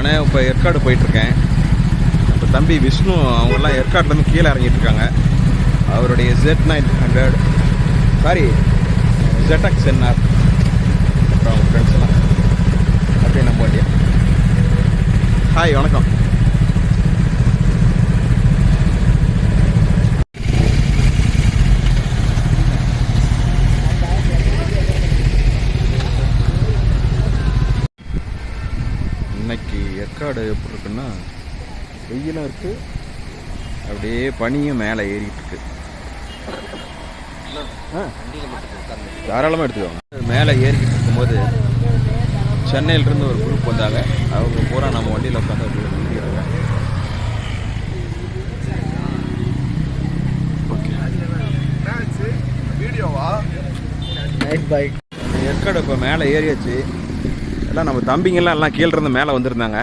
நான் இப்போ ஏற்காடு போயிட்டுருக்கேன். இப்போ தம்பி விஷ்ணு அவங்கெல்லாம் ஏற்காடுலேருந்து கீழே இறங்கிட்டு இருக்காங்க. அவருடைய Z900 சாரி ZX NR அப்புறம் அவங்க ஃப்ரெண்ட்ஸ் எல்லாம் அப்படியே நம்ம வண்டியா. ஹாய், வணக்கம். இன்னைக்கு ஏற்காடு எப்படி இருக்குன்னா, வெயிலும் இருக்குது, அப்படியே பனியும் மேலே ஏறிட்டு இருக்கு. தாராளமாக எடுத்துக்கோங்க. மேலே ஏறிக்கிட்டு இருக்கும்போது சென்னையிலிருந்து ஒரு குரூப் வந்தாங்க. அவங்க பூரா நம்ம வண்டியில் உட்காந்து அப்படியே நிற்கிறாங்க. ஏற்காடு இப்போ மேலே ஏறியாச்சு. எல்லாம் நம்ம தம்பிங்கெல்லாம் எல்லாம் கீழே இருந்து மேலே வந்திருந்தாங்க.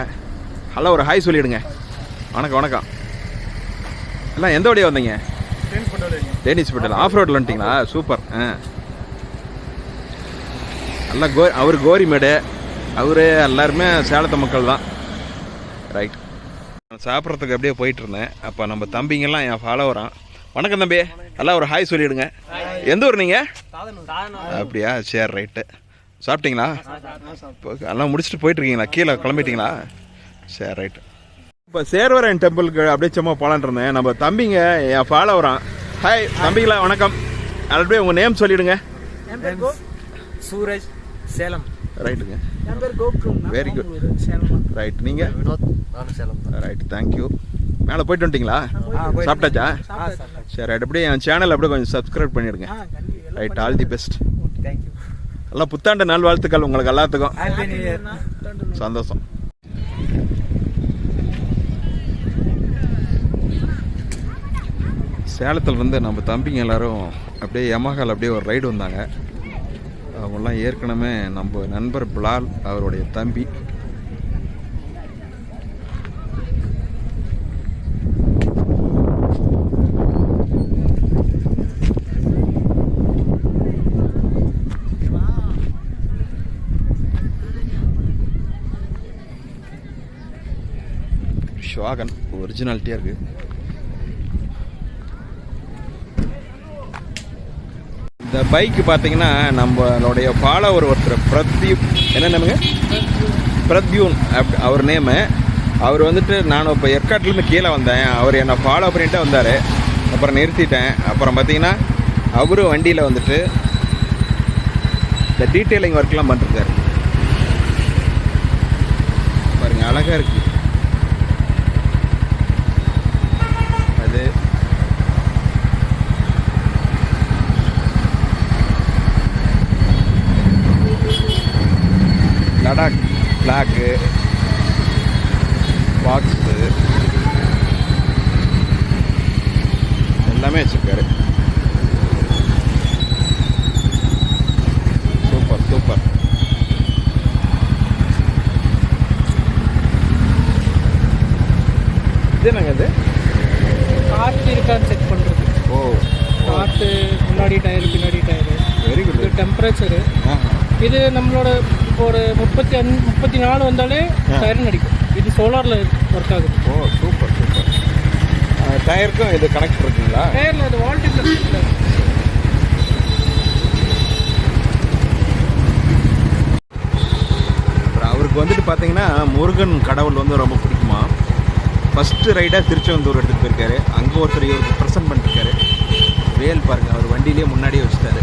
ஹலோ, ஒரு ஹாய் சொல்லிவிடுங்க. வணக்கம் வணக்கம். எல்லாம் எந்த வழியாக வந்தீங்க? டேனிஷ் பட்டேல். ஆஃப் ரோட்டில் வந்துட்டிங்களா? சூப்பர். நல்லா அவர் கோரிமேடு, அவர் எல்லாருமே சேலத்து மக்கள் தான். ரைட். சாப்பிட்றதுக்கு அப்படியே போயிட்டு இருந்தேன். அப்போ நம்ம தம்பிங்கெல்லாம் என் ஃபாலோவரான். வணக்கம் தம்பி, எல்லாம் ஒரு ஹாய் சொல்லிவிடுங்க. எந்த ஊர் நீங்கள்? அப்படியா, சரி ரைட்டு. சாப்பிட்டீங்களா? எல்லாம் முடிச்சுட்டு போயிட்டுருக்கீங்களா? கீழே கிளம்பிட்டீங்களா? சரி ரைட்டு. இப்போ சேர்வரன் டெம்பிளுக்கு அப்படியே சும்மா போலான் இருந்தேன். நம்ம தம்பிங்க என் ஃபாலோவரான். ஹாய் தம்பிங்களா, வணக்கம். அப்படியே உங்கள் நேம் சொல்லிவிடுங்க. சூரஜ், சேலம். ரைட்டுங்க, வெரி குட். ரைட். நீங்கள்? சேலம். Right, thank you. மேலே போயிட்டு வந்துட்டீங்களா? சாப்பிட்டாச்சா? சரி ரைட். அப்படியே என் சேனல் அப்படியே கொஞ்சம் சப்ஸ்கிரைப் பண்ணிவிடுங்க. Right, all the best. Thank you. எல்லாம் புத்தாண்டு நாள் வாழ்த்துக்கள் உங்களுக்கு எல்லாத்துக்கும். சந்தோஷம். சேலத்தில் இருந்து நம்ம தம்பிங்க எல்லாரும் அப்படியே யமஹால் அப்படியே ஒரு ரைடு வந்தாங்க. அவங்கெல்லாம் ஏற்கனவே நம்ம நண்பர் பிலால் அவருடைய தம்பி. ஷாகன் ஒரிஜினாலிட்டியாக இருக்குது. இந்த பைக்கு பார்த்தீங்கன்னா நம்மளுடைய ஃபாலோவர் ஒருத்தர் பிரத்யூப், என்ன நேமுங்க? பிரத்யூன் அவர் நேமு. அவர் வந்துட்டு நான் இப்போ ஏற்காட்டிலேருந்து கீழே வந்தேன். அவர் என்னை ஃபாலோ பண்ணிட்டு வந்தார். அப்புறம் நிறுத்திட்டேன். அப்புறம் பார்த்தீங்கன்னா அவரும் வண்டியில் வந்துட்டு இந்த டீட்டெயிலிங் ஒர்க்லாம் பண்ணிருக்காரு. பாருங்கள், அழகாக இருக்குது. அது லடாக் ஃப்ளாக்கு, பாக்ஸு எல்லாமே வச்சுருக்காரு. Super super. இது என்னங்க? இது காற்று இருக்கான்னு செக் பண்ணுறது. ஓ, காற்று முன்னாடி டயரு பின்னாடி டயரு. Very good. இது டெம்பரேச்சரு. இது நம்மளோட இப்போ ஒரு 34 வந்தாலே டயர் அடிக்கும். இது சோலாரில் ஒர்க் ஆகுது. ஓ, சூப்பர் சூப்பர். டயருக்கும் இது கனெக்ட் இருக்குங்களா? டயரில் அது வால்டிப்ளஸ் இல்லை. அப்புறம் அவருக்கு வந்துட்டு பார்த்தீங்கன்னா முருகன் கடவுள் வந்து ரொம்ப பிடிக்குமா. ஃபஸ்ட்டு ரைடாக திருச்செந்தூர் எடுத்துகிட்டு போயிருக்காரு. அங்கே ஒருத்தர் இவருக்கு ப்ரெசென்ட் பண்ணிருக்காரு. வேல் பாருங்கள், அவர் வண்டியிலே முன்னாடியே வச்சுட்டாரு.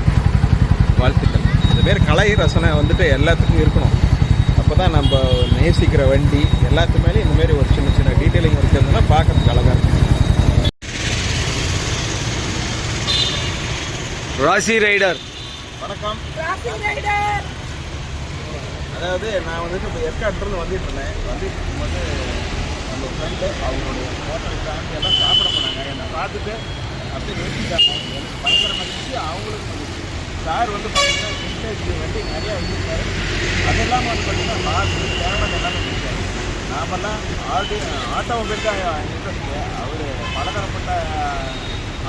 வாழ்த்துக்கள். இந்த மாரி கலை ரசனை வந்துட்டு எல்லாத்துக்கும் இருக்கணும். அப்போ தான் நம்ம நேசிக்கிற வண்டி எல்லாத்துமேலே இந்தமாரி ஒரு சின்ன சின்ன டீட்டெயிலிங் இருக்கிறதுனா பார்க்கறதுக்கு அழகாக இருக்கும். ராசி ரைடர். வணக்கம். அதாவது நான் வந்துட்டு இப்போ ஏற்காட்டிலிருந்து வந்துட்டு இருந்தேன். வந்துட்டு இருக்கும்போது நம்ம ஃப்ரெண்டு அவங்களுடைய ஹோட்டல் ஃபேமிலி எல்லாம் சாப்பிட போனாங்க. என்னை பார்த்துட்டு அப்படியே நிறுத்திட்டாங்க. எனக்கு பயங்கர மகிழ்ச்சி, அவங்களுக்கு மகிழ்ச்சி. சார் வந்து பார்த்தீங்கன்னா விண்டேஜ் வண்டி நிறையா வச்சுருக்காரு. அது இல்லாமல் வந்து பார்த்தீங்கன்னா மாசு கேமரா எல்லாமே வச்சுருக்காரு. நாமெல்லாம் ஆட்டோமொபைல் தான் இன்ட்ரெஸ்ட்டு. அவர் பலதரப்பட்ட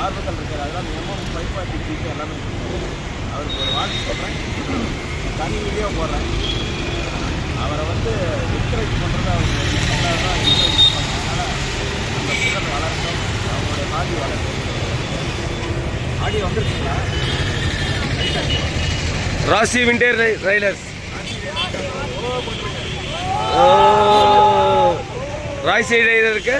ஆர்வத்தில் இருக்கார். அதெல்லாம் எம்எம் 5.6 எல்லாமே வச்சுருக்காரு. அவருக்கு ஒரு வாழ்த்து சொல்கிறேன். தனி வீடியோ போடுறேன். அவரை வந்து என்கரேஜ் பண்ணுறது அவருக்கு தான் அதனால் அந்த புகழ் வளரட்டும், அவங்களுடைய ஹாபி வளரட்டும். ஆடி வந்துருச்சுங்களா? ராசி விண்டர் ரைடர்ஸ். ராசி ரைடருக்கு